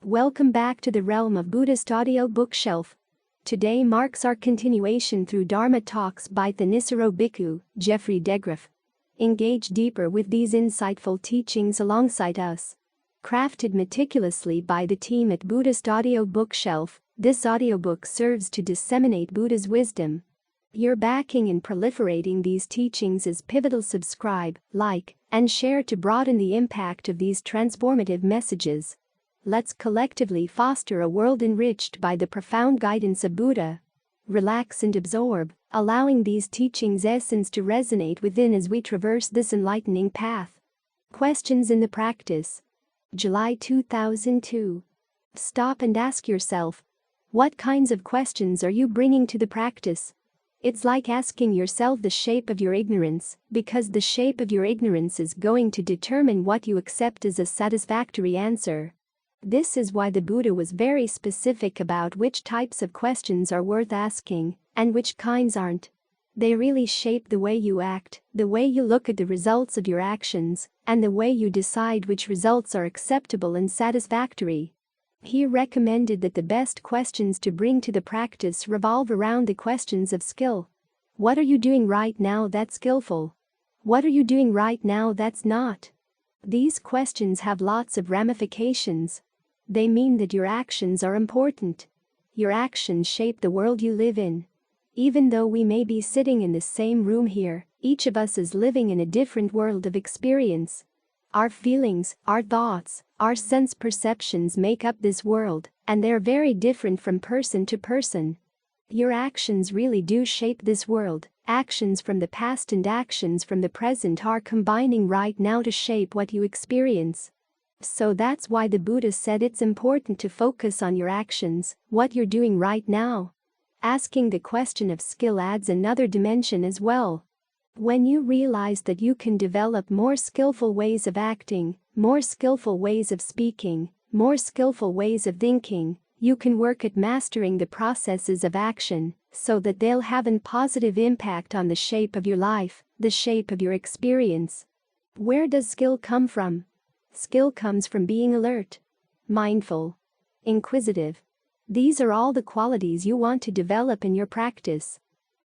Welcome back to the realm of Buddhist Audio Bookshelf. Today marks our continuation through Dharma Talks by Thanissaro Bhikkhu, Geoffrey DeGraff. Engage deeper with these insightful teachings alongside us. Crafted meticulously by the team at Buddhist Audio Bookshelf, this audiobook serves to disseminate Buddha's wisdom. Your backing in proliferating these teachings is pivotal. Subscribe, like, and share to broaden the impact of these transformative messages. Let's collectively foster a world enriched by the profound guidance of Buddha. Relax and absorb, allowing these teachings' essence to resonate within as we traverse this enlightening path. Questions in the practice. July 2002. Stop and ask yourself, what kinds of questions are you bringing to the practice? It's like asking yourself the shape of your ignorance, because the shape of your ignorance is going to determine what you accept as a satisfactory answer. This is why the Buddha was very specific about which types of questions are worth asking and which kinds aren't. They really shape the way you act, the way you look at the results of your actions, and the way you decide which results are acceptable and satisfactory. He recommended that the best questions to bring to the practice revolve around the questions of skill. What are you doing right now that's skillful? What are you doing right now that's not? These questions have lots of ramifications. They mean that your actions are important. Your actions shape the world you live in. Even though we may be sitting in the same room here, each of us is living in a different world of experience. Our feelings, our thoughts, our sense perceptions make up this world, and they're very different from person to person. Your actions really do shape this world. Actions from the past and actions from the present are combining right now to shape what you experience. So that's why the Buddha said it's important to focus on your actions, what you're doing right now. Asking the question of skill adds another dimension as well. When you realize that you can develop more skillful ways of acting, more skillful ways of speaking, more skillful ways of thinking, you can work at mastering the processes of action so that they'll have a positive impact on the shape of your life, the shape of your experience. Where does skill come from? Skill comes from being alert, mindful, inquisitive. These are all the qualities you want to develop in your practice.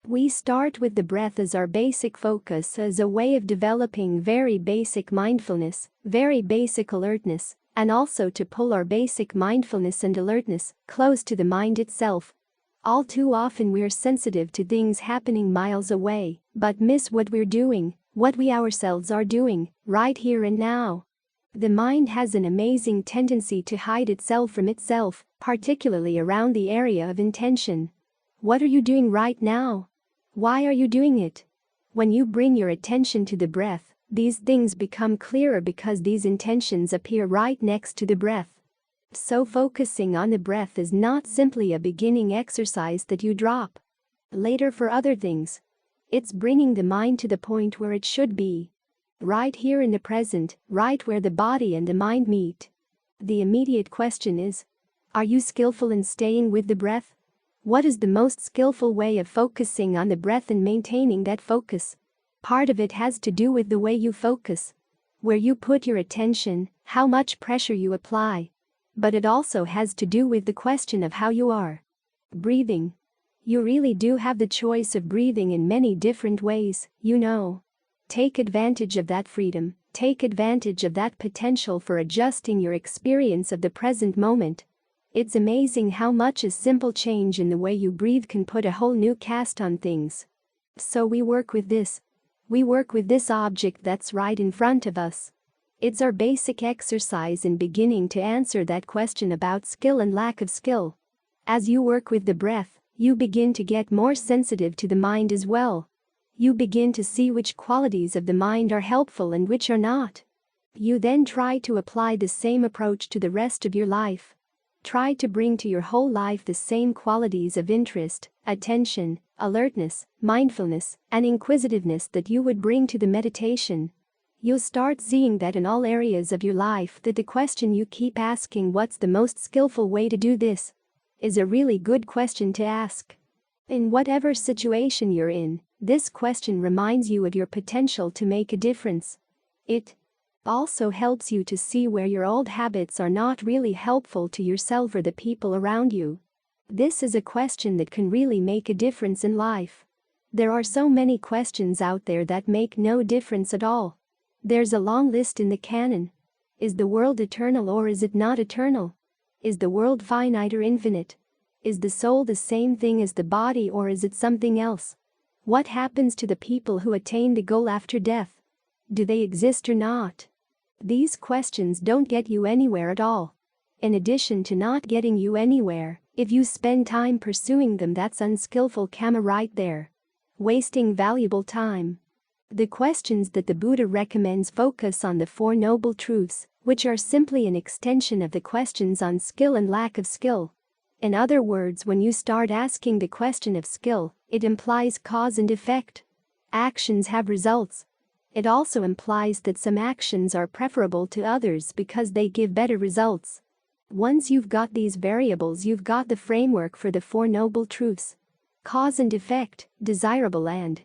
We start with the breath as our basic focus as a way of developing very basic mindfulness, very basic alertness, and also to pull our basic mindfulness and alertness close to the mind itself. All too often we're sensitive to things happening miles away, but miss what we're doing, what we ourselves are doing, right here and now. The mind has an amazing tendency to hide itself from itself, particularly around the area of intention. What are you doing right now? Why are you doing it? When you bring your attention to the breath, these things become clearer because these intentions appear right next to the breath. So focusing on the breath is not simply a beginning exercise that you drop later for other things. It's bringing the mind to the point where it should be. Right here in the present, right where the body and the mind meet. The immediate question is, are you skillful in staying with the breath? What is the most skillful way of focusing on the breath and maintaining that focus? Part of it has to do with the way you focus, where you put your attention, how much pressure you apply. But it also has to do with the question of how you are breathing. You really do have the choice of breathing in many different ways, you know. Take advantage of that freedom, take advantage of that potential for adjusting your experience of the present moment. It's amazing how much a simple change in the way you breathe can put a whole new cast on things. So we work with this. We work with this object that's right in front of us. It's our basic exercise in beginning to answer that question about skill and lack of skill. As you work with the breath, you begin to get more sensitive to the mind as well. You begin to see which qualities of the mind are helpful and which are not. You then try to apply the same approach to the rest of your life. Try to bring to your whole life the same qualities of interest, attention, alertness, mindfulness, and inquisitiveness that you would bring to the meditation. You'll start seeing that in all areas of your life that the question you keep asking, what's the most skillful way to do this, is a really good question to ask. In whatever situation you're in, this question reminds you of your potential to make a difference. It Also helps you to see where your old habits are not really helpful to yourself or the people around you. This is a question that can really make a difference in life. There are so many questions out there that make no difference at all. There's a long list in the canon. Is the world eternal or is it not eternal? Is the world finite or infinite? Is the soul the same thing as the body or is it something else? What happens to the people who attain the goal after death? Do they exist or not? These questions don't get you anywhere at all. In addition to not getting you anywhere, if you spend time pursuing them, that's unskillful karma right there. Wasting valuable time. The questions that the Buddha recommends focus on the Four Noble Truths, which are simply an extension of the questions on skill and lack of skill. In other words, when you start asking the question of skill, it implies cause and effect. Actions have results. It also implies that some actions are preferable to others because they give better results. Once you've got these variables, you've got the framework for the Four Noble Truths. Cause and effect, desirable and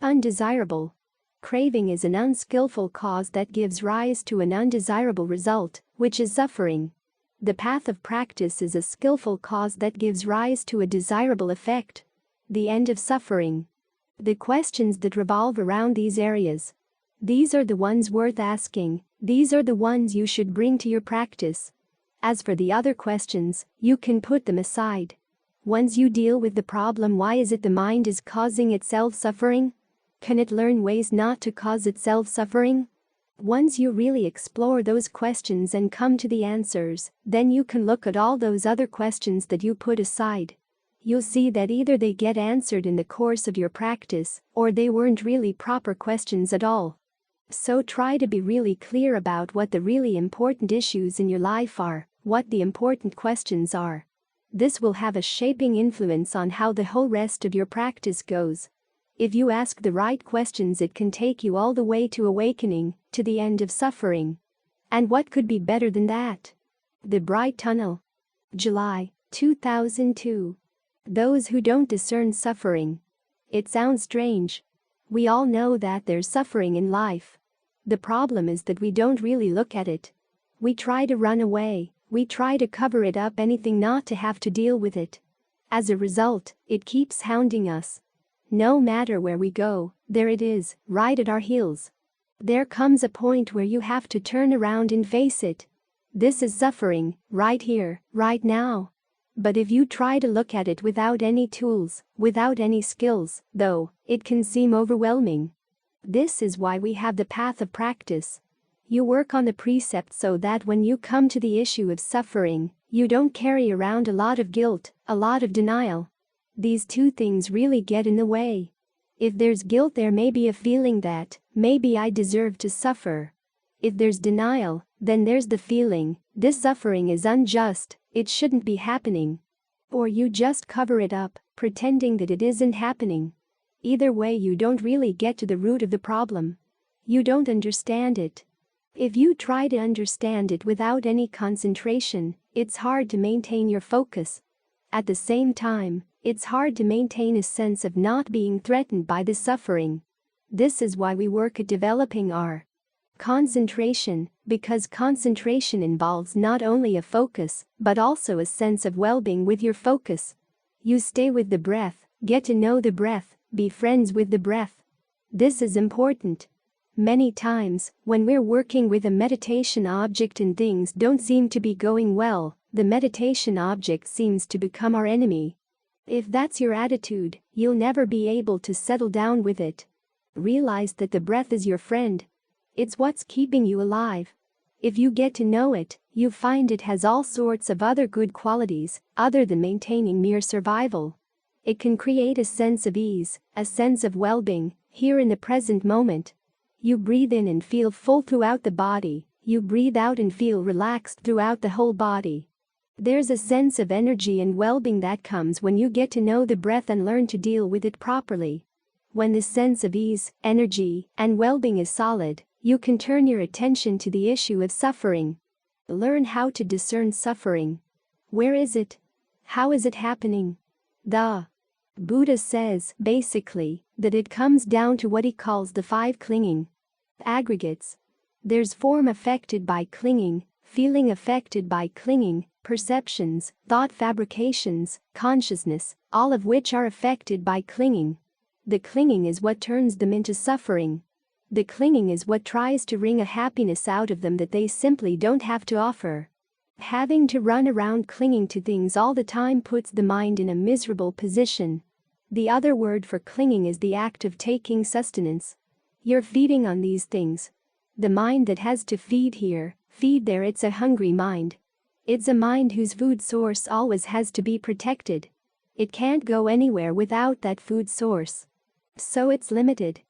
undesirable. Craving is an unskillful cause that gives rise to an undesirable result, which is suffering. The path of practice is a skillful cause that gives rise to a desirable effect, the end of suffering. The questions that revolve around these areas. These are the ones worth asking, these are the ones you should bring to your practice. As for the other questions, you can put them aside. Once you deal with the problem, why is it the mind is causing itself suffering? Can it learn ways not to cause itself suffering? Once you really explore those questions and come to the answers, then you can look at all those other questions that you put aside. You'll see that either they get answered in the course of your practice, or they weren't really proper questions at all. So try to be really clear about what the really important issues in your life are, what the important questions are. This will have a shaping influence on how the whole rest of your practice goes. If you ask the right questions, it can take you all the way to awakening, to the end of suffering. And what could be better than that? The Bright Tunnel. July 2002. Those who don't discern suffering. It sounds strange. We all know that there's suffering in life. The problem is that we don't really look at it. We try to run away, we try to cover it up, anything not to have to deal with it. As a result, it keeps hounding us. No matter where we go, there it is, right at our heels. There comes a point where you have to turn around and face it. This is suffering, right here, right now. But if you try to look at it without any tools, without any skills, though, it can seem overwhelming. This is why we have the path of practice. You work on the precepts so that when you come to the issue of suffering, you don't carry around a lot of guilt, a lot of denial. These two things really get in the way. If there's guilt, there may be a feeling that, maybe I deserve to suffer. If there's denial, then there's the feeling, this suffering is unjust, it shouldn't be happening. Or you just cover it up, pretending that it isn't happening. Either way, you don't really get to the root of the problem. You don't understand it. If you try to understand it without any concentration, it's hard to maintain your focus. At the same time, it's hard to maintain a sense of not being threatened by the suffering. This is why we work at developing our concentration, because concentration involves not only a focus, but also a sense of well-being with your focus. You stay with the breath, get to know the breath, be friends with the breath. This is important. Many times, when we're working with a meditation object and things don't seem to be going well, the meditation object seems to become our enemy. If that's your attitude, you'll never be able to settle down with it. Realize that the breath is your friend. It's what's keeping you alive. If you get to know it, you find it has all sorts of other good qualities, other than maintaining mere survival. It can create a sense of ease, a sense of well-being, here in the present moment. You breathe in and feel full throughout the body, you breathe out and feel relaxed throughout the whole body. There's a sense of energy and well-being that comes when you get to know the breath and learn to deal with it properly. When this sense of ease, energy, and well-being is solid, you can turn your attention to the issue of suffering. Learn how to discern suffering. Where is it? How is it happening? The Buddha says, basically, that it comes down to what he calls the 5 clinging aggregates. There's form affected by clinging, feeling affected by clinging, perceptions, thought fabrications, consciousness, all of which are affected by clinging. The clinging is what turns them into suffering. The clinging is what tries to wring a happiness out of them that they simply don't have to offer. Having to run around clinging to things all the time puts the mind in a miserable position. The other word for clinging is the act of taking sustenance. You're feeding on these things. The mind that has to feed here, feed there, it's a hungry mind. It's a mind whose food source always has to be protected. It can't go anywhere without that food source. So it's limited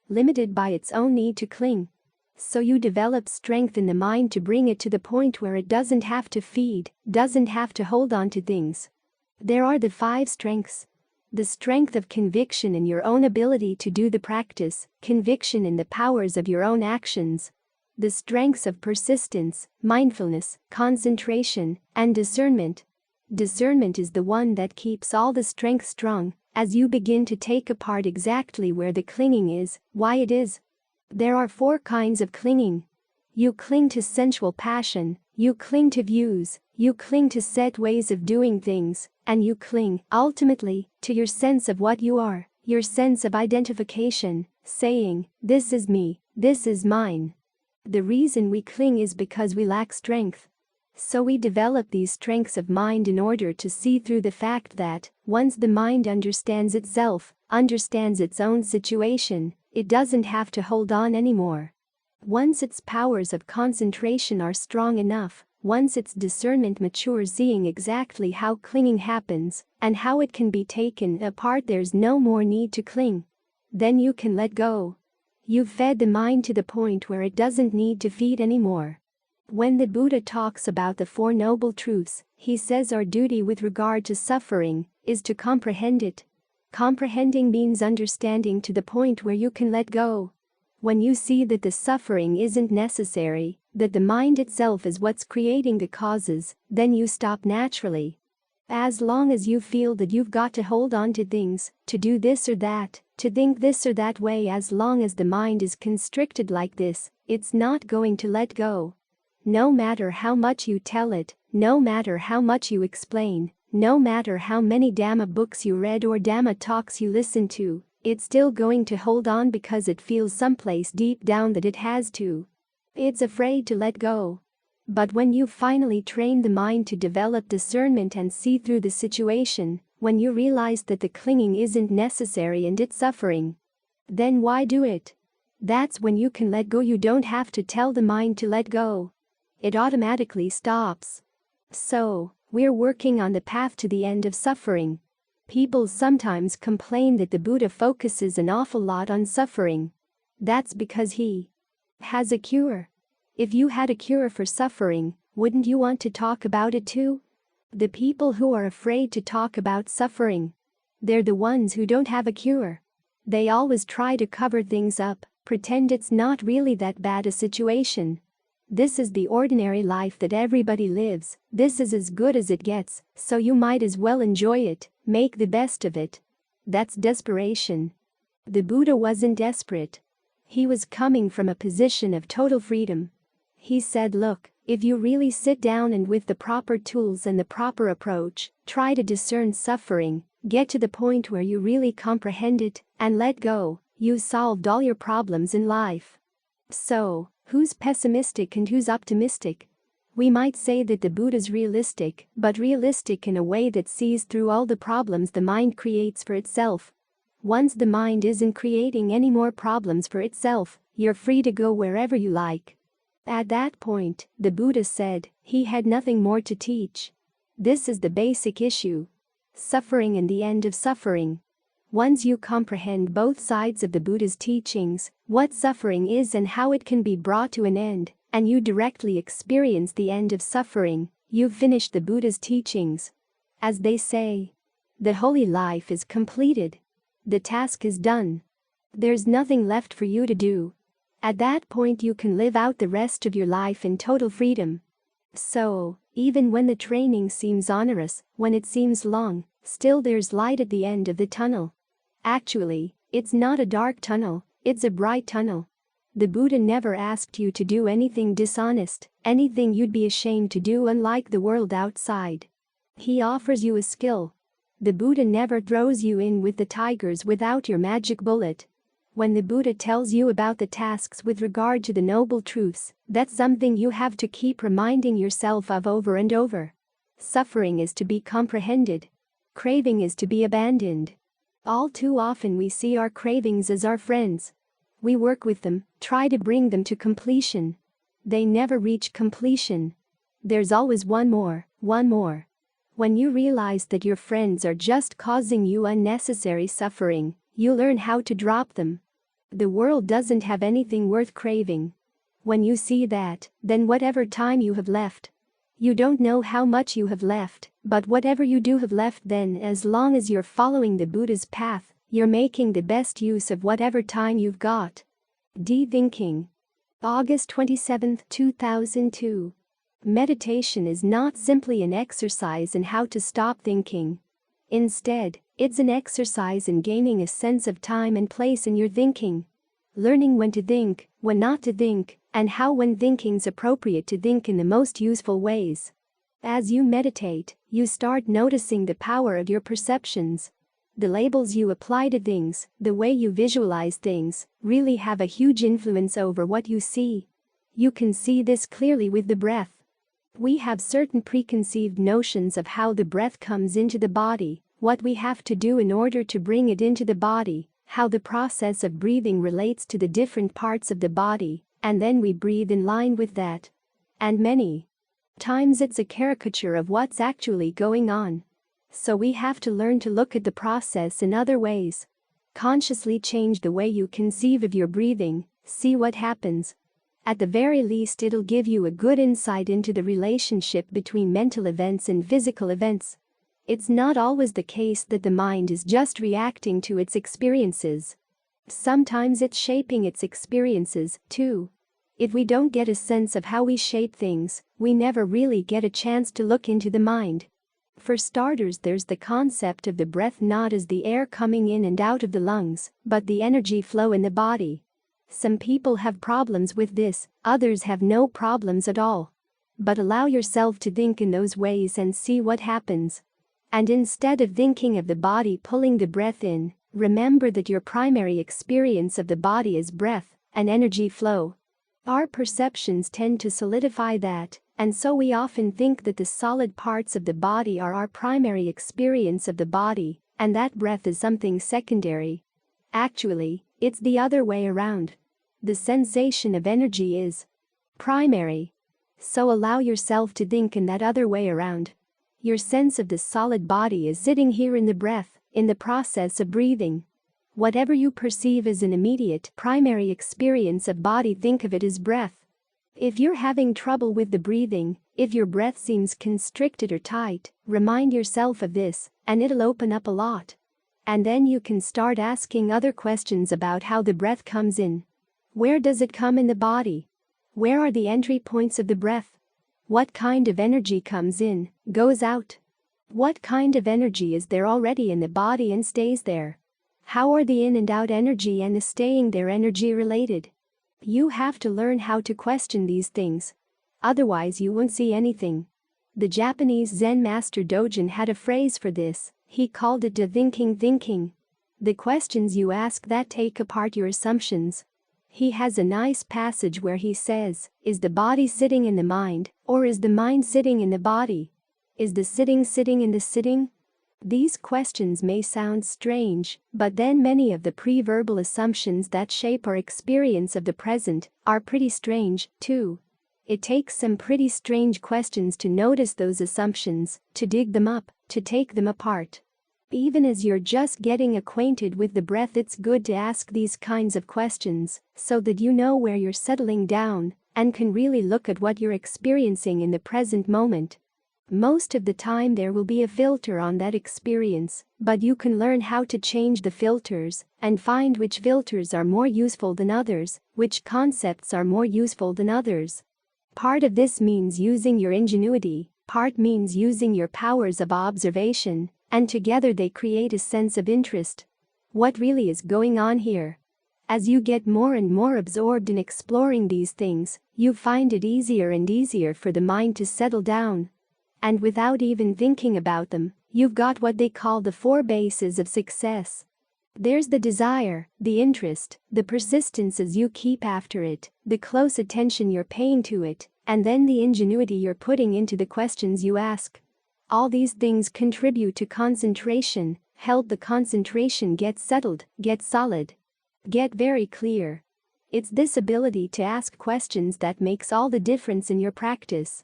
by its own need to cling. So you develop strength in the mind to bring it to the point where it doesn't have to feed, doesn't have to hold on to things. There are the 5 strengths. The strength of conviction in your own ability to do the practice, conviction in the powers of your own actions. The strengths of persistence, mindfulness, concentration, and discernment. Discernment is the one that keeps all the strength strong, as you begin to take apart exactly where the clinging is, why it is. There are 4 kinds of clinging. You cling to sensual passion, you cling to views, you cling to set ways of doing things, and you cling, ultimately, to your sense of what you are, your sense of identification, saying, "This is me, this is mine." The reason we cling is because we lack strength. So we develop these strengths of mind in order to see through the fact that, once the mind understands itself, understands its own situation, it doesn't have to hold on anymore. Once its powers of concentration are strong enough, once its discernment matures seeing exactly how clinging happens and how it can be taken apart, there's no more need to cling. Then you can let go. You've fed the mind to the point where it doesn't need to feed anymore. When the Buddha talks about the 4 noble truths, he says our duty with regard to suffering is to comprehend it. Comprehending means understanding to the point where you can let go. When you see that the suffering isn't necessary, that the mind itself is what's creating the causes, then you stop naturally. As long as you feel that you've got to hold on to things, to do this or that, to think this or that way, as long as the mind is constricted like this, it's not going to let go. No matter how much you tell it, no matter how much you explain, no matter how many Dhamma books you read or Dharma talks you listen to, it's still going to hold on because it feels someplace deep down that it has to. It's afraid to let go. But when you finally train the mind to develop discernment and see through the situation, when you realize that the clinging isn't necessary and it's suffering, then why do it? That's when you can let go. You don't have to tell the mind to let go. It automatically stops. So, we're working on the path to the end of suffering. People sometimes complain that the Buddha focuses an awful lot on suffering. That's because he has a cure. If you had a cure for suffering, wouldn't you want to talk about it too? The people who are afraid to talk about suffering, they're the ones who don't have a cure. They always try to cover things up, pretend it's not really that bad a situation. This is the ordinary life that everybody lives, this is as good as it gets, so you might as well enjoy it, make the best of it. That's desperation. The Buddha wasn't desperate. He was coming from a position of total freedom. He said, look, if you really sit down and with the proper tools and the proper approach, try to discern suffering, get to the point where you really comprehend it, and let go, you solved all your problems in life. So, who's pessimistic and who's optimistic? We might say that the Buddha's realistic, but realistic in a way that sees through all the problems the mind creates for itself. Once the mind isn't creating any more problems for itself, you're free to go wherever you like. At that point, the Buddha said, he had nothing more to teach. This is the basic issue. Suffering and the end of suffering. Once you comprehend both sides of the Buddha's teachings, what suffering is and how it can be brought to an end, and you directly experience the end of suffering, you've finished the Buddha's teachings. As they say, the holy life is completed. The task is done. There's nothing left for you to do. At that point you can live out the rest of your life in total freedom. So, even when the training seems onerous, when it seems long, still there's light at the end of the tunnel. Actually, it's not a dark tunnel, it's a bright tunnel. The Buddha never asked you to do anything dishonest, anything you'd be ashamed to do unlike the world outside. He offers you a skill. The Buddha never throws you in with the tigers without your magic bullet. When the Buddha tells you about the tasks with regard to the noble truths, that's something you have to keep reminding yourself of over and over. Suffering is to be comprehended. Craving is to be abandoned. All too often we see our cravings as our friends. We work with them, try to bring them to completion. They never reach completion. There's always one more, one more. When you realize that your friends are just causing you unnecessary suffering, you learn how to drop them. The world doesn't have anything worth craving. When you see that, then whatever time you have left, you don't know how much you have left, but whatever you do have left, then as long as you're following the Buddha's path, you're making the best use of whatever time you've got. De-thinking. August 27, 2002. Meditation is not simply an exercise in how to stop thinking. Instead, it's an exercise in gaining a sense of time and place in your thinking. Learning when to think, when not to think, and how when thinking's appropriate to think in the most useful ways. As you meditate, you start noticing the power of your perceptions. The labels you apply to things, the way you visualize things, really have a huge influence over what you see. You can see this clearly with the breath. We have certain preconceived notions of how the breath comes into the body, what we have to do in order to bring it into the body, how the process of breathing relates to the different parts of the body, and then we breathe in line with that. And many times it's a caricature of what's actually going on. So we have to learn to look at the process in other ways. Consciously change the way you conceive of your breathing, see what happens. At the very least, it'll give you a good insight into the relationship between mental events and physical events. It's not always the case that the mind is just reacting to its experiences. Sometimes it's shaping its experiences, too. If we don't get a sense of how we shape things, we never really get a chance to look into the mind. For starters, there's the concept of the breath not as the air coming in and out of the lungs, but the energy flow in the body. Some people have problems with this, others have no problems at all. But allow yourself to think in those ways and see what happens. And instead of thinking of the body pulling the breath in, remember that your primary experience of the body is breath and energy flow. Our perceptions tend to solidify that, and so we often think that the solid parts of the body are our primary experience of the body, and that breath is something secondary. Actually, it's the other way around. The sensation of energy is primary. So allow yourself to think in that other way around. Your sense of the solid body is sitting here in the breath, in the process of breathing. Whatever you perceive as an immediate, primary experience of body, think of it as breath. If you're having trouble with the breathing, if your breath seems constricted or tight, remind yourself of this, and it'll open up a lot. And then you can start asking other questions about how the breath comes in. Where does it come in the body? Where are the entry points of the breath? What kind of energy comes in, goes out? What kind of energy is there already in the body and stays there? How are the in and out energy and the staying there energy related? You have to learn how to question these things. Otherwise you won't see anything. The Japanese Zen master Dogen had a phrase for this. He called it thinking. The questions you ask that take apart your assumptions. He has a nice passage where he says, is the body sitting in the mind, or is the mind sitting in the body? Is the sitting in the sitting? These questions may sound strange, but then many of the pre-verbal assumptions that shape our experience of the present are pretty strange, too. It takes some pretty strange questions to notice those assumptions, to dig them up, to take them apart. Even as you're just getting acquainted with the breath, it's good to ask these kinds of questions, so that you know where you're settling down, and can really look at what you're experiencing in the present moment. Most of the time there will be a filter on that experience, but you can learn how to change the filters, and find which filters are more useful than others, which concepts are more useful than others. Part of this means using your ingenuity, part means using your powers of observation, and together they create a sense of interest. What really is going on here? As you get more and more absorbed in exploring these things, you find it easier and easier for the mind to settle down. And without even thinking about them, you've got what they call the 4 bases of success. There's the desire, the interest, the persistence as you keep after it, the close attention you're paying to it, and then the ingenuity you're putting into the questions you ask. All these things contribute to concentration, help the concentration get settled, get solid, get very clear. It's this ability to ask questions that makes all the difference in your practice.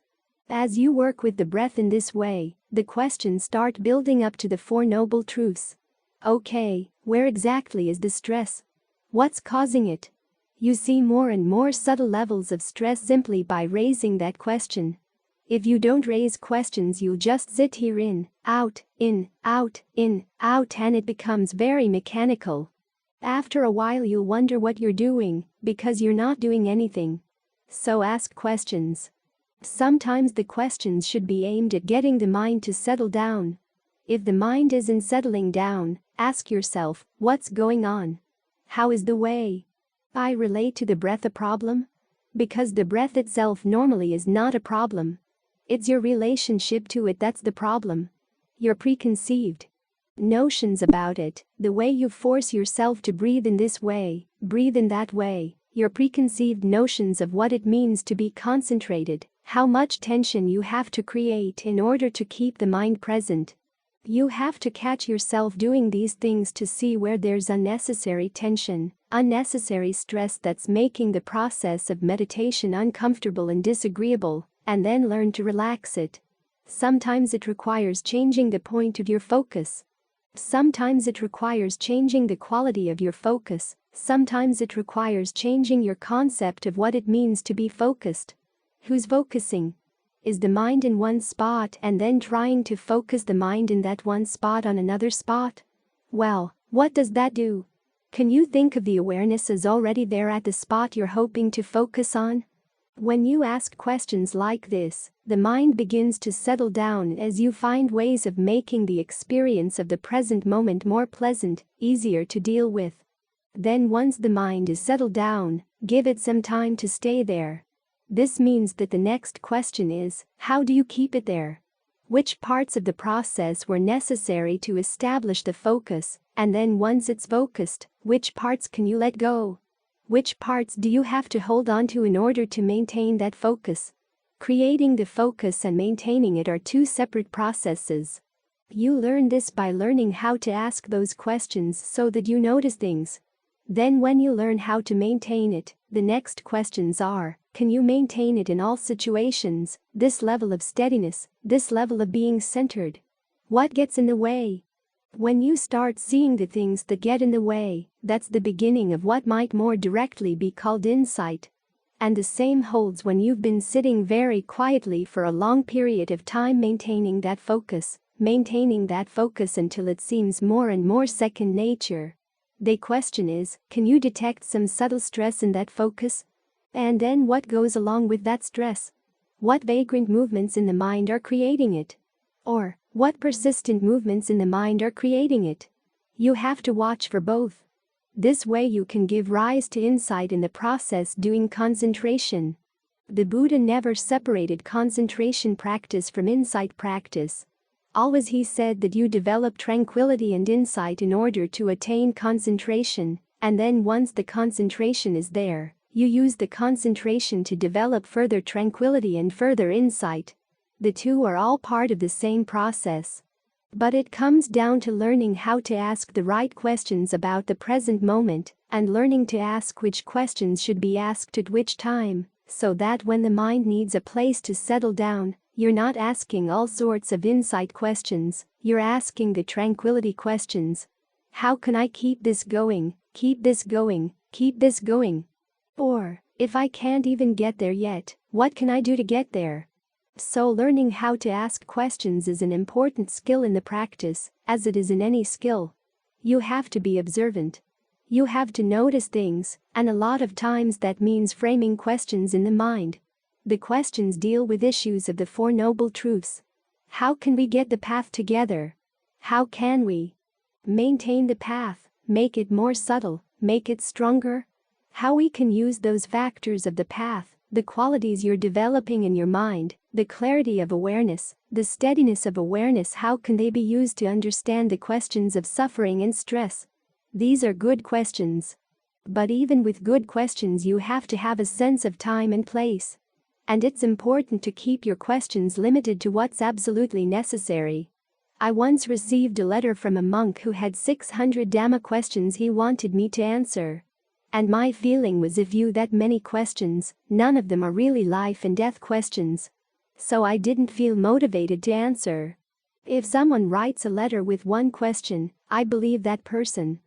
As you work with the breath in this way, the questions start building up to the 4 noble truths. Okay, where exactly is the stress? What's causing it? You see more and more subtle levels of stress simply by raising that question. If you don't raise questions, you'll just sit here in, out, and it becomes very mechanical. After a while you'll wonder what you're doing, because you're not doing anything. So ask questions. Sometimes the questions should be aimed at getting the mind to settle down. If the mind isn't settling down, ask yourself, what's going on? How is the way I relate to the breath a problem? Because the breath itself normally is not a problem. It's your relationship to it that's the problem. Your preconceived notions about it, the way you force yourself to breathe in this way, breathe in that way, your preconceived notions of what it means to be concentrated, how much tension you have to create in order to keep the mind present. You have to catch yourself doing these things to see where there's unnecessary tension, unnecessary stress that's making the process of meditation uncomfortable and disagreeable, and then learn to relax it. Sometimes it requires changing the point of your focus. Sometimes it requires changing the quality of your focus. Sometimes it requires changing your concept of what it means to be focused. Who's focusing? Is the mind in one spot and then trying to focus the mind in that one spot on another spot? Well, what does that do? Can you think of the awareness as already there at the spot you're hoping to focus on? When you ask questions like this, the mind begins to settle down as you find ways of making the experience of the present moment more pleasant, easier to deal with. Then once the mind is settled down, give it some time to stay there. This means that the next question is, how do you keep it there? Which parts of the process were necessary to establish the focus, and then once it's focused, which parts can you let go? Which parts do you have to hold on to in order to maintain that focus? Creating the focus and maintaining it are 2 separate processes. You learn this by learning how to ask those questions so that you notice things. Then when you learn how to maintain it, the next questions are, can you maintain it in all situations, this level of steadiness, this level of being centered? What gets in the way? When you start seeing the things that get in the way, that's the beginning of what might more directly be called insight. And the same holds when you've been sitting very quietly for a long period of time maintaining that focus until it seems more and more second nature. The question is, can you detect some subtle stress in that focus? And then what goes along with that stress? What vagrant movements in the mind are creating it? Or, what persistent movements in the mind are creating it? You have to watch for both. This way you can give rise to insight in the process doing concentration. The Buddha never separated concentration practice from insight practice. Always he said that you develop tranquility and insight in order to attain concentration, and then once the concentration is there, you use the concentration to develop further tranquility and further insight. The 2 are all part of the same process. But it comes down to learning how to ask the right questions about the present moment, and learning to ask which questions should be asked at which time, so that when the mind needs a place to settle down, you're not asking all sorts of insight questions, you're asking the tranquility questions. How can I keep this going, keep this going, keep this going? Or, if I can't even get there yet, what can I do to get there? So learning how to ask questions is an important skill in the practice, as it is in any skill. You have to be observant. You have to notice things, and a lot of times that means framing questions in the mind. The questions deal with issues of the 4 noble truths. How can we get the path together? How can we maintain the path, make it more subtle, make it stronger? How we can use those factors of the path, the qualities you're developing in your mind, the clarity of awareness, the steadiness of awareness, how can they be used to understand the questions of suffering and stress? These are good questions. But even with good questions, you have to have a sense of time and place. And it's important to keep your questions limited to what's absolutely necessary. I once received a letter from a monk who had 600 Dhamma questions he wanted me to answer. And my feeling was, if you that many questions, none of them are really life and death questions. So I didn't feel motivated to answer. If someone writes a letter with one question, I believe that person.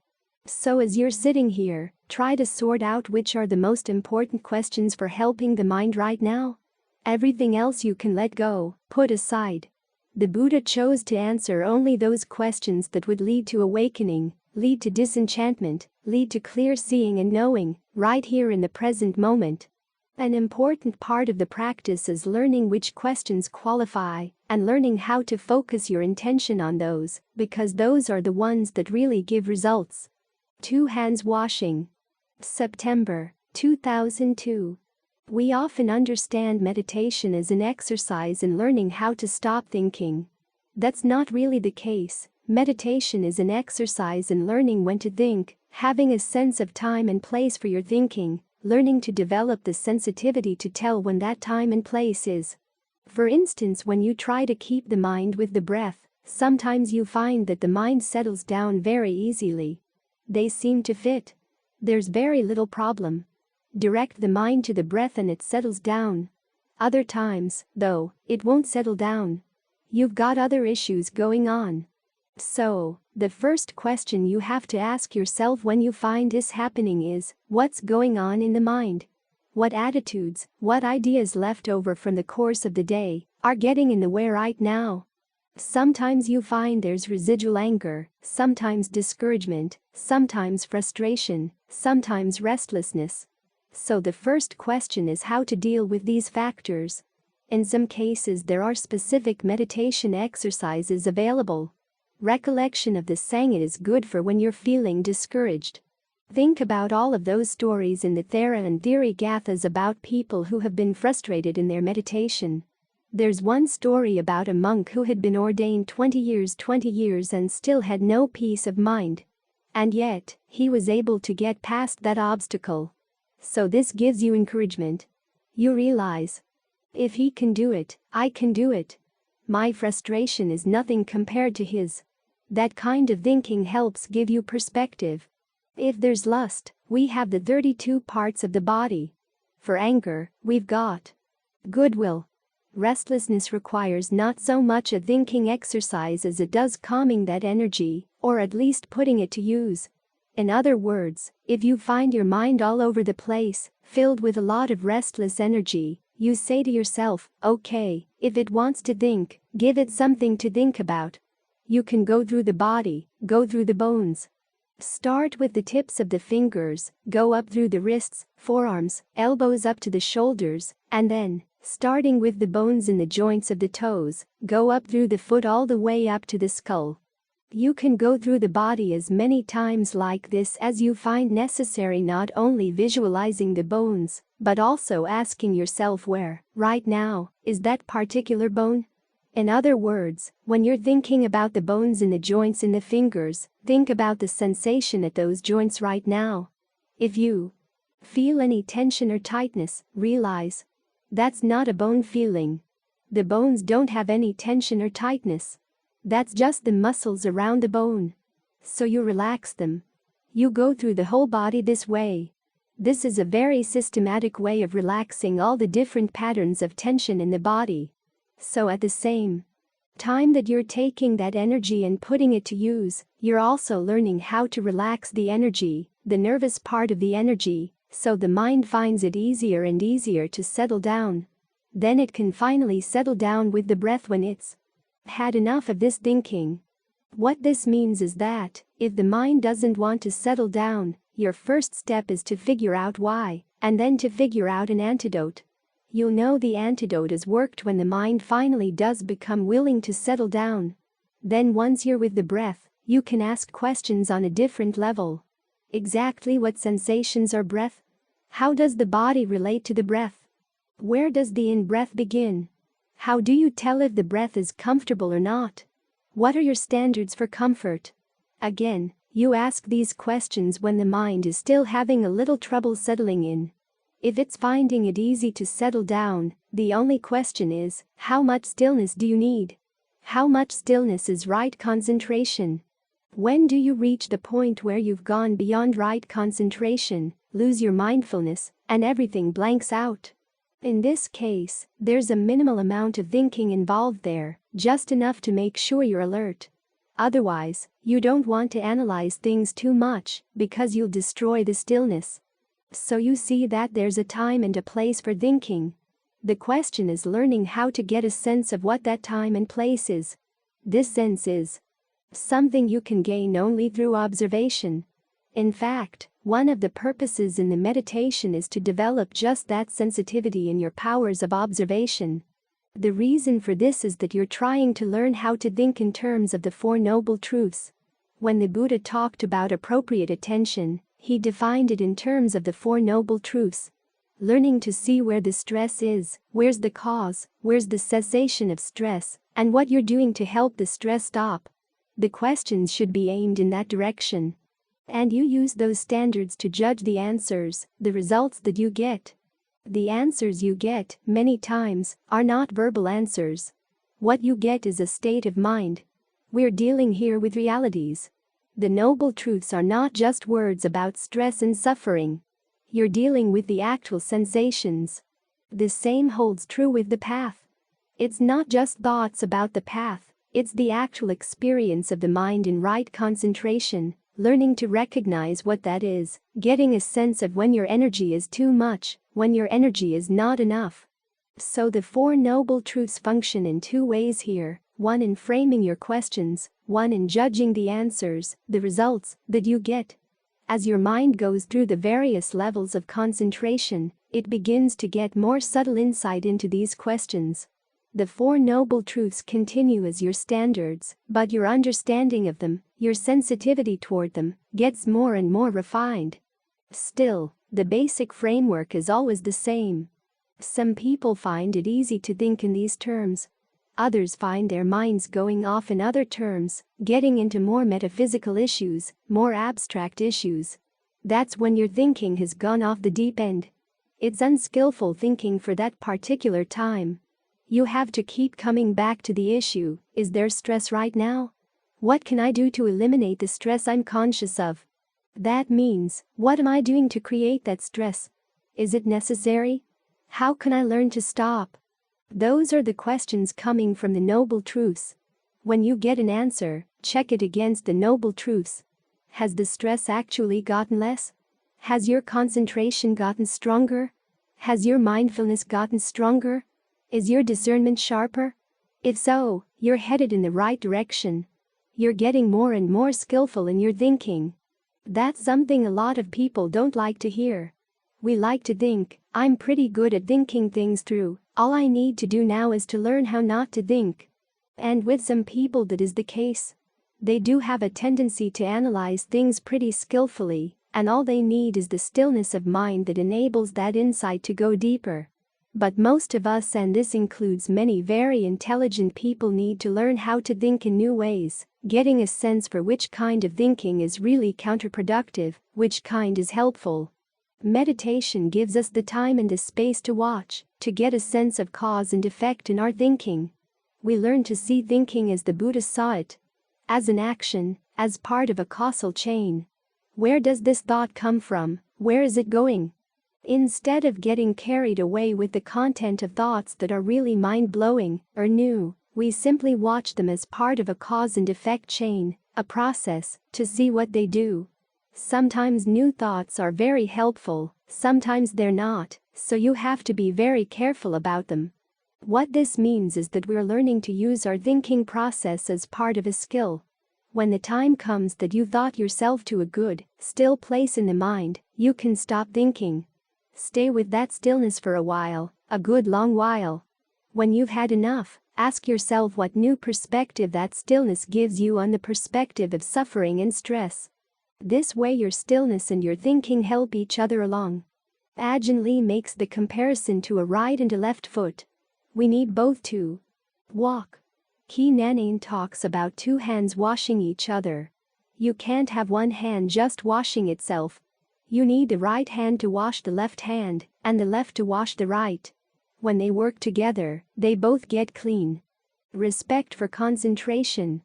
So as you're sitting here, try to sort out which are the most important questions for helping the mind right now. Everything else you can let go, put aside. The Buddha chose to answer only those questions that would lead to awakening, lead to disenchantment, lead to clear seeing and knowing, right here in the present moment. An important part of the practice is learning which questions qualify and learning how to focus your intention on those, because those are the ones that really give results. 2 hands washing. September 2002. We often understand meditation as an exercise in learning how to stop thinking. That's not really the case. Meditation is an exercise in learning when to think, having a sense of time and place for your thinking, learning to develop the sensitivity to tell when that time and place is. For instance, when you try to keep the mind with the breath, sometimes you find that the mind settles down very easily. They seem to fit. There's very little problem. Direct the mind to the breath and it settles down. Other times, though, it won't settle down. You've got other issues going on. So, the first question you have to ask yourself when you find this happening is, what's going on in the mind? What attitudes, what ideas left over from the course of the day are getting in the way right now? Sometimes you find there's residual anger, sometimes discouragement, sometimes frustration, sometimes restlessness. So the first question is how to deal with these factors. In some cases there are specific meditation exercises available. Recollection of the Sangha is good for when you're feeling discouraged. Think about all of those stories in the Thera and Thiri Gathas about people who have been frustrated in their meditation. There's one story about a monk who had been ordained 20 years and still had no peace of mind. And yet, he was able to get past that obstacle. So this gives you encouragement. You realize, if he can do it, I can do it. My frustration is nothing compared to his. That kind of thinking helps give you perspective. If there's lust, we have the 32 parts of the body. For anger, we've got goodwill. Restlessness requires not so much a thinking exercise as it does calming that energy, or at least putting it to use. In other words, if you find your mind all over the place, filled with a lot of restless energy, you say to yourself, okay, if it wants to think, give it something to think about. You can go through the body, go through the bones. Start with the tips of the fingers, go up through the wrists, forearms, elbows up to the shoulders, and then, starting with the bones in the joints of the toes, go up through the foot all the way up to the skull. You can go through the body as many times like this as you find necessary, not only visualizing the bones, but also asking yourself where, right now, is that particular bone? In other words, when you're thinking about the bones in the joints in the fingers, think about the sensation at those joints right now. If you feel any tension or tightness, realize that's not a bone feeling. The bones don't have any tension or tightness. That's just the muscles around the bone. So you relax them. You go through the whole body this way. This is a very systematic way of relaxing all the different patterns of tension in the body. So at the same time that you're taking that energy and putting it to use, you're also learning how to relax the energy, the nervous part of the energy, so the mind finds it easier and easier to settle down. Then it can finally settle down with the breath when it's had enough of this thinking. What this means is that, if the mind doesn't want to settle down, your first step is to figure out why, and then to figure out an antidote. You'll know the antidote has worked when the mind finally does become willing to settle down. Then once you're with the breath, you can ask questions on a different level. Exactly what sensations are breath? How does the body relate to the breath? Where does the in-breath begin? How do you tell if the breath is comfortable or not? What are your standards for comfort? Again, you ask these questions when the mind is still having a little trouble settling in. If it's finding it easy to settle down, the only question is, how much stillness do you need? How much stillness is right concentration? When do you reach the point where you've gone beyond right concentration, lose your mindfulness, and everything blanks out? In this case, there's a minimal amount of thinking involved there, just enough to make sure you're alert. Otherwise, you don't want to analyze things too much, because you'll destroy the stillness. So you see that there's a time and a place for thinking. The question is learning how to get a sense of what that time and place is. This sense is something you can gain only through observation. In fact, one of the purposes in the meditation is to develop just that sensitivity in your powers of observation. The reason for this is that you're trying to learn how to think in terms of the Four Noble Truths. When the Buddha talked about appropriate attention, he defined it in terms of the Four Noble Truths. Learning to see where the stress is, where's the cause, where's the cessation of stress, and what you're doing to help the stress stop. The questions should be aimed in that direction. And you use those standards to judge the answers, the results that you get. The answers you get, many times, are not verbal answers. What you get is a state of mind. We're dealing here with realities. The Noble Truths are not just words about stress and suffering. You're dealing with the actual sensations. The same holds true with the path. It's not just thoughts about the path, it's the actual experience of the mind in right concentration, learning to recognize what that is, getting a sense of when your energy is too much, when your energy is not enough. So the Four Noble Truths function in two ways here, one in framing your questions, one in judging the answers, the results that you get. As your mind goes through the various levels of concentration, it begins to get more subtle insight into these questions. The Four Noble Truths continue as your standards, but your understanding of them, your sensitivity toward them, gets more and more refined. Still, the basic framework is always the same. Some people find it easy to think in these terms. Others find their minds going off in other terms, getting into more metaphysical issues, more abstract issues. That's when your thinking has gone off the deep end. It's unskillful thinking for that particular time. You have to keep coming back to the issue, is there stress right now? What can I do to eliminate the stress I'm conscious of? That means, what am I doing to create that stress? Is it necessary? How can I learn to stop? Those are the questions coming from the Noble Truths. When you get an answer, check it against the Noble Truths. Has the stress actually gotten less? Has your concentration gotten stronger? Has your mindfulness gotten stronger? Is your discernment sharper? If so, you're headed in the right direction. You're getting more and more skillful in your thinking. That's something a lot of people don't like to hear. We like to think, I'm pretty good at thinking things through, all I need to do now is to learn how not to think. And with some people that is the case. They do have a tendency to analyze things pretty skillfully, and all they need is the stillness of mind that enables that insight to go deeper. But most of us, and this includes many very intelligent people, need to learn how to think in new ways, getting a sense for which kind of thinking is really counterproductive, which kind is helpful. Meditation gives us the time and the space to watch, to get a sense of cause and effect in our thinking. We learn to see thinking as the Buddha saw it, as an action, as part of a causal chain. Where does this thought come from? Where is it going? Instead of getting carried away with the content of thoughts that are really mind-blowing or new, we simply watch them as part of a cause and effect chain, a process, to see what they do. Sometimes new thoughts are very helpful, sometimes they're not, so you have to be very careful about them. What this means is that we're learning to use our thinking process as part of a skill. When the time comes that you thought yourself to a good, still place in the mind, you can stop thinking. Stay with that stillness for a while, a good long while. When you've had enough, ask yourself what new perspective that stillness gives you on the perspective of suffering and stress. This way your stillness and your thinking help each other along. Ajahn Lee makes the comparison to a right and a left foot. We need both to walk. Ki Nanin talks about two hands washing each other. You can't have one hand just washing itself. You need the right hand to wash the left hand, and the left to wash the right. When they work together, they both get clean. Respect for concentration.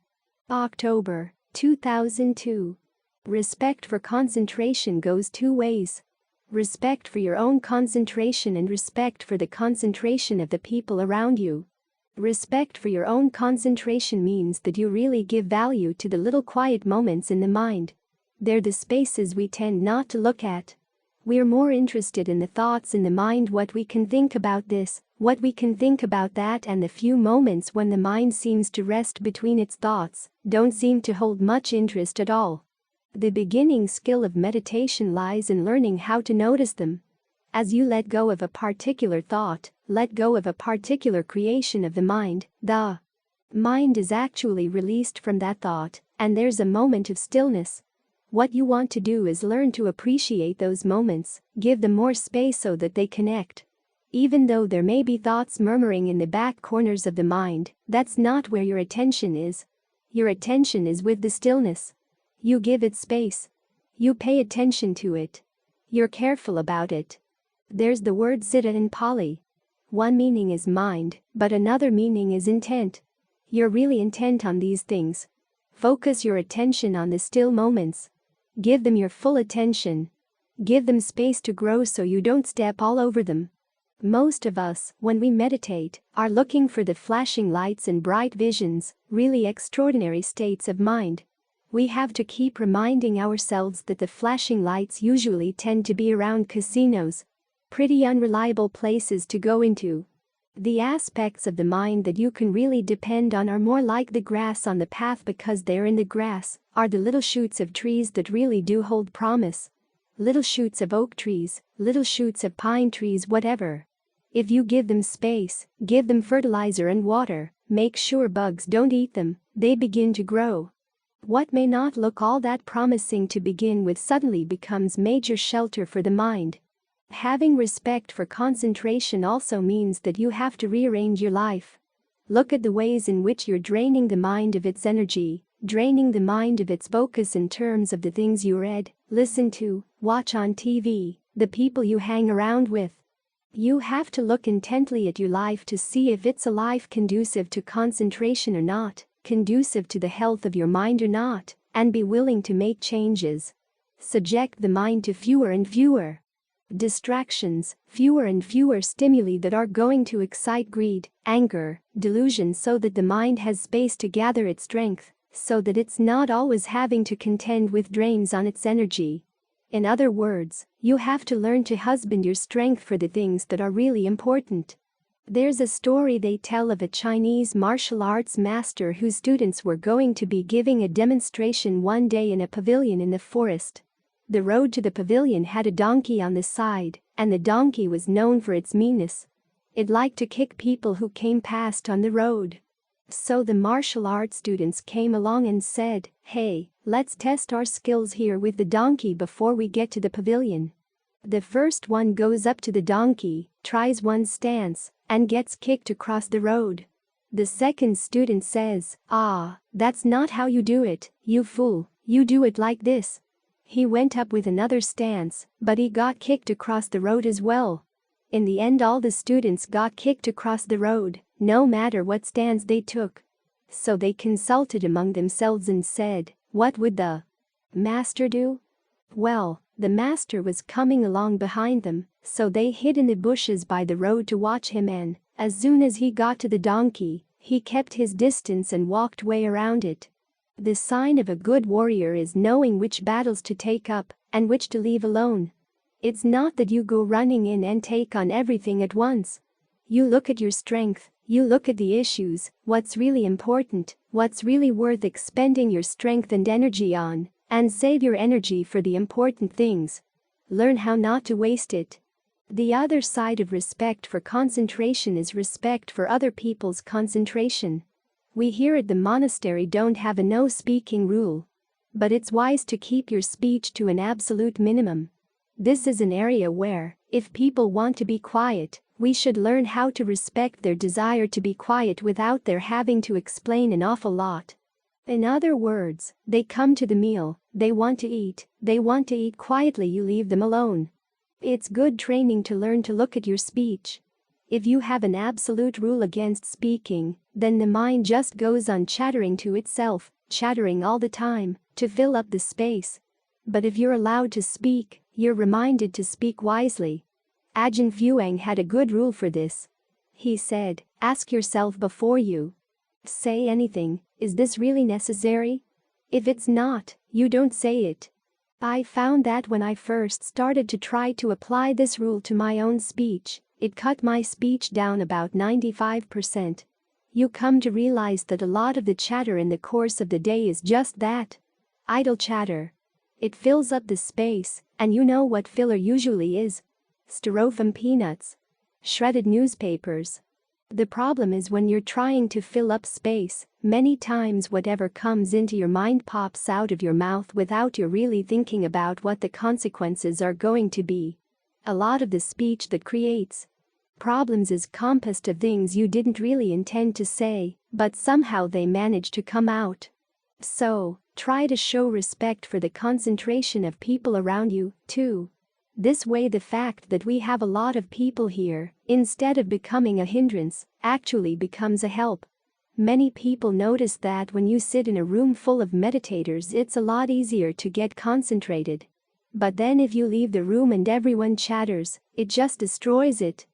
October 2002. Respect for concentration goes two ways. Respect for your own concentration and respect for the concentration of the people around you. Respect for your own concentration means that you really give value to the little quiet moments in the mind. They're the spaces we tend not to look at. We're more interested in the thoughts in the mind, what we can think about this, what we can think about that, and the few moments when the mind seems to rest between its thoughts don't seem to hold much interest at all. The beginning skill of meditation lies in learning how to notice them. As you let go of a particular thought, let go of a particular creation of the mind, the mind is actually released from that thought, and there's a moment of stillness. What you want to do is learn to appreciate those moments, give them more space so that they connect. Even though there may be thoughts murmuring in the back corners of the mind, that's not where your attention is. Your attention is with the stillness. You give it space. You pay attention to it. You're careful about it. There's the word citta in Pali. One meaning is mind, but another meaning is intent. You're really intent on these things. Focus your attention on the still moments. Give them your full attention. Give them space to grow so you don't step all over them. Most of us, when we meditate, are looking for the flashing lights and bright visions, really extraordinary states of mind. We have to keep reminding ourselves that the flashing lights usually tend to be around casinos. Pretty unreliable places to go into. The aspects of the mind that you can really depend on are more like the grass on the path because they're in the grass, are the little shoots of trees that really do hold promise. Little shoots of oak trees, little shoots of pine trees, whatever. If you give them space, give them fertilizer and water, make sure bugs don't eat them, they begin to grow. What may not look all that promising to begin with suddenly becomes major shelter for the mind. Having respect for concentration also means that you have to rearrange your life. Look at the ways in which you're draining the mind of its energy, draining the mind of its focus in terms of the things you read, listen to, watch on TV, the people you hang around with. You have to look intently at your life to see if it's a life conducive to concentration or not, conducive to the health of your mind or not, and be willing to make changes. Subject the mind to fewer and fewer distractions, fewer and fewer stimuli that are going to excite greed, anger, delusion so that the mind has space to gather its strength, so that it's not always having to contend with drains on its energy. In other words, you have to learn to husband your strength for the things that are really important. There's a story they tell of a Chinese martial arts master whose students were going to be giving a demonstration one day in a pavilion in the forest. The road to the pavilion had a donkey on the side, and the donkey was known for its meanness. It liked to kick people who came past on the road. So the martial arts students came along and said, "Hey, let's test our skills here with the donkey before we get to the pavilion." The first one goes up to the donkey, tries one stance, and gets kicked across the road. The second student says, "That's not how you do it, you fool, you do it like this." He went up with another stance, but he got kicked across the road as well. In the end all the students got kicked across the road, no matter what stance they took. So they consulted among themselves and said, "What would the master do?" Well, the master was coming along behind them, so they hid in the bushes by the road to watch him, and, as soon as he got to the donkey, he kept his distance and walked way around it. The sign of a good warrior is knowing which battles to take up and which to leave alone. It's not that you go running in and take on everything at once. You look at your strength, you look at the issues, what's really important, what's really worth expending your strength and energy on, and save your energy for the important things. Learn how not to waste it. The other side of respect for concentration is respect for other people's concentration. We here at the monastery don't have a no-speaking rule. but it's wise to keep your speech to an absolute minimum. This is an area where, if people want to be quiet, we should learn how to respect their desire to be quiet without their having to explain an awful lot. In other words, they come to the meal, they want to eat quietly, you leave them alone. It's good training to learn to look at your speech. If you have an absolute rule against speaking, then the mind just goes on chattering to itself, chattering all the time, to fill up the space. But if you're allowed to speak, you're reminded to speak wisely. Ajahn Fuang had a good rule for this. He said, ask yourself before you say anything, is this really necessary? If it's not, you don't say it. I found that when I first started to try to apply this rule to my own speech, it cut my speech down about 95%. You come to realize that a lot of the chatter in the course of the day is just that. Idle chatter. It fills up the space, and you know what filler usually is. Styrofoam peanuts. Shredded newspapers. The problem is when you're trying to fill up space, many times whatever comes into your mind pops out of your mouth without you really thinking about what the consequences are going to be. A lot of the speech that creates problems is composed of things you didn't really intend to say, but somehow they manage to come out. So, try to show respect for the concentration of people around you, too. This way the fact that we have a lot of people here, instead of becoming a hindrance, actually becomes a help. Many people notice that when you sit in a room full of meditators, it's a lot easier to get concentrated. But then if you leave the room and everyone chatters, it just destroys it.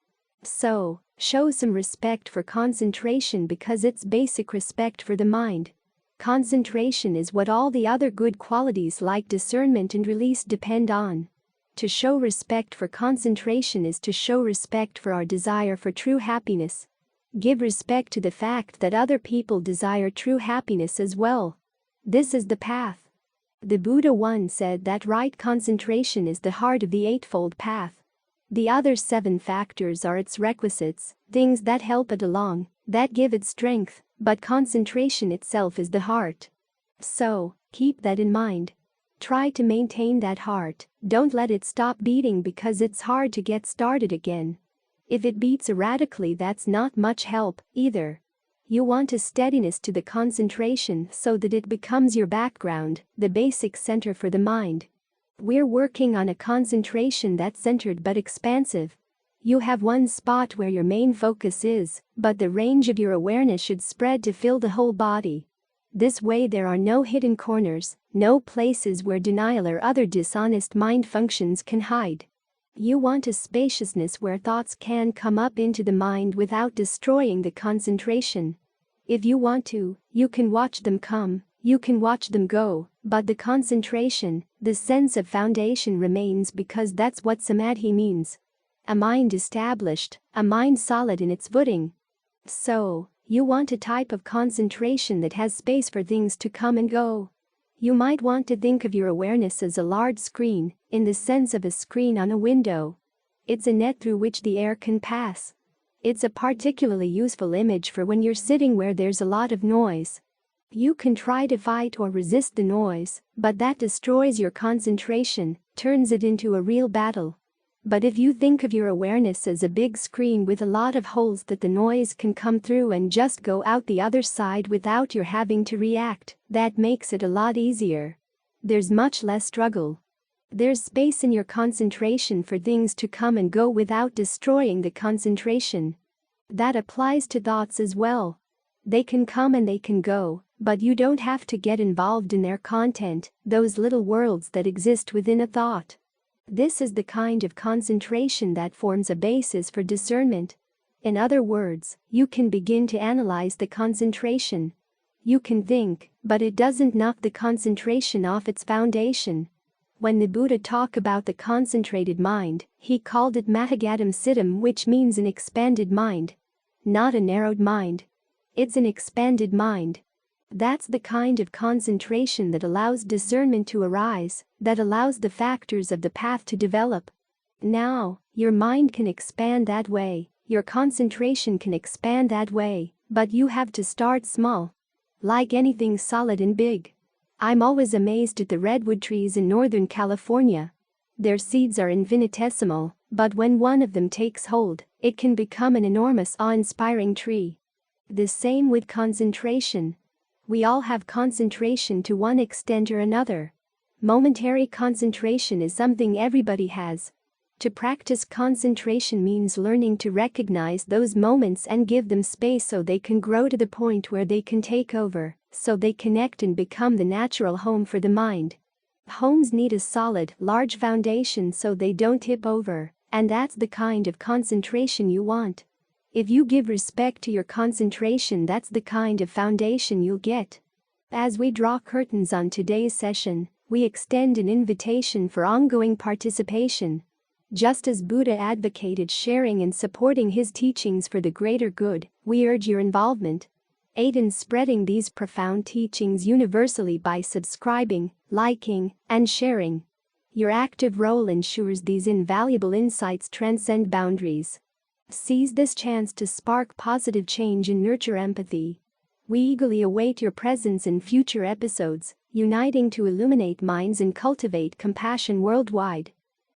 So, show some respect for concentration because it's basic respect for the mind. Concentration is what all the other good qualities like discernment and release depend on. To show respect for concentration is to show respect for our desire for true happiness. Give respect to the fact that other people desire true happiness as well. This is the path. The Buddha once said that right concentration is the heart of the Eightfold Path. The other 7 factors are its requisites, things that help it along, that give it strength, but concentration itself is the heart. So, keep that in mind. Try to maintain that heart, don't let it stop beating because it's hard to get started again. If it beats erratically, that's not much help, either. You want a steadiness to the concentration so that it becomes your background, the basic center for the mind. We're working on a concentration that's centered but expansive. You have one spot where your main focus is, but the range of your awareness should spread to fill the whole body. This way there are no hidden corners, no places where denial or other dishonest mind functions can hide. You want a spaciousness where thoughts can come up into the mind without destroying the concentration. If you want to, you can watch them come, you can watch them go, but the concentration, the sense of foundation remains because that's what samadhi means. A mind established, a mind solid in its footing. So, you want a type of concentration that has space for things to come and go. You might want to think of your awareness as a large screen, in the sense of a screen on a window. It's a net through which the air can pass. It's a particularly useful image for when you're sitting where there's a lot of noise. You can try to fight or resist the noise, but that destroys your concentration, turns it into a real battle. But if you think of your awareness as a big screen with a lot of holes that the noise can come through and just go out the other side without your having to react, that makes it a lot easier. There's much less struggle. There's space in your concentration for things to come and go without destroying the concentration. That applies to thoughts as well. They can come and they can go, but you don't have to get involved in their content, those little worlds that exist within a thought. This is the kind of concentration that forms a basis for discernment. In other words, you can begin to analyze the concentration. You can think, but it doesn't knock the concentration off its foundation. When the Buddha talked about the concentrated mind, he called it Mahagatam Siddham, which means an expanded mind. Not a narrowed mind. It's an expanded mind. That's the kind of concentration that allows discernment to arise, that allows the factors of the path to develop. Now, your mind can expand that way, your concentration can expand that way, but you have to start small. Like anything solid and big. I'm always amazed at the redwood trees in Northern California. Their seeds are infinitesimal, but when one of them takes hold, it can become an enormous awe-inspiring tree. The same with concentration. We all have concentration to one extent or another. Momentary concentration is something everybody has. To practice concentration means learning to recognize those moments and give them space so they can grow to the point where they can take over, so they connect and become the natural home for the mind. Homes need a solid, large foundation so they don't tip over, and that's the kind of concentration you want. If you give respect to your concentration, that's the kind of foundation you'll get. As we draw curtains on today's session, we extend an invitation for ongoing participation. Just as Buddha advocated sharing and supporting his teachings for the greater good, we urge your involvement. Aid in spreading these profound teachings universally by subscribing, liking, and sharing. Your active role ensures these invaluable insights transcend boundaries. Seize this chance to spark positive change and nurture empathy. We eagerly await your presence in future episodes, uniting to illuminate minds and cultivate compassion worldwide.